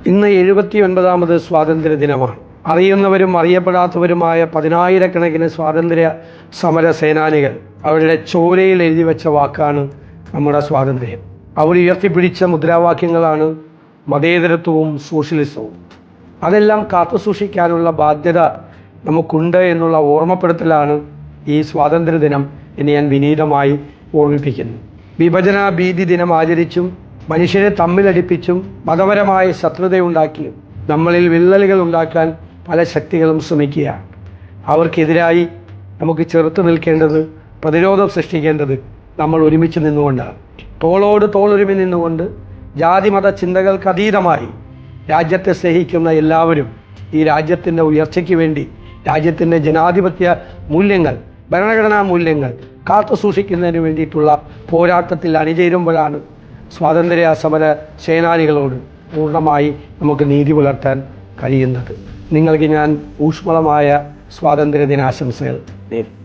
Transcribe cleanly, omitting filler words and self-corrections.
ഇന്ന് 79ാമത് സ്വാതന്ത്ര്യ ദിനമാണ്. അറിയുന്നവരും അറിയപ്പെടാത്തവരുമായ പതിനായിരക്കണക്കിന് സ്വാതന്ത്ര്യ സമര സേനാനികൾ അവരുടെ ചോരയിൽ എഴുതി വെച്ച വാക്കാണ് നമ്മുടെ സ്വാതന്ത്ര്യം. അവർ ഉയർത്തിപ്പിടിച്ച മുദ്രാവാക്യങ്ങളാണ് മതേതരത്വവും സോഷ്യലിസവും. അതെല്ലാം കാത്തുസൂക്ഷിക്കാനുള്ള ബാധ്യത നമുക്കുണ്ട് എന്നുള്ള ഓർമ്മപ്പെടുത്തലാണ് ഈ സ്വാതന്ത്ര്യ ദിനം എന്ന് ഞാൻ വിനീതമായി ഓർമ്മിപ്പിക്കുന്നു. വിഭജന ഭീതി ദിനം ആചരിച്ചും മനുഷ്യരെ തമ്മിലടിപ്പിച്ചും മതപരമായ ശത്രുതയുണ്ടാക്കിയും നമ്മളിൽ വിള്ളലുകൾ ഉണ്ടാക്കാൻ പല ശക്തികളും ശ്രമിക്കുകയാണ്. അവർക്കെതിരായി നമുക്ക് ചെറുത്തു നിൽക്കേണ്ടത്, പ്രതിരോധം സൃഷ്ടിക്കേണ്ടത് നമ്മൾ ഒരുമിച്ച് നിന്നുകൊണ്ടാണ്. തോളോട് തോളൊരുമി നിന്നുകൊണ്ട് ജാതി മത ചിന്തകൾക്ക് അതീതമായി രാജ്യത്തെ സ്നേഹിക്കുന്ന എല്ലാവരും ഈ രാജ്യത്തിൻ്റെ ഉയർച്ചയ്ക്ക് വേണ്ടി, രാജ്യത്തിൻ്റെ ജനാധിപത്യ മൂല്യങ്ങൾ, ഭരണഘടനാ മൂല്യങ്ങൾ കാത്തു സൂക്ഷിക്കുന്നതിന് വേണ്ടിയിട്ടുള്ള പോരാട്ടത്തിൽ അണിചേരുമ്പോഴാണ് സ്വാതന്ത്ര്യ സമര സേനാനികളോട് പൂർണ്ണമായി നമുക്ക് നീതി പുലർത്താൻ കഴിയുന്നത്. നിങ്ങൾക്ക് ഞാൻ ഊഷ്മളമായ സ്വാതന്ത്ര്യ ദിനാശംസകൾ നേരുന്നു.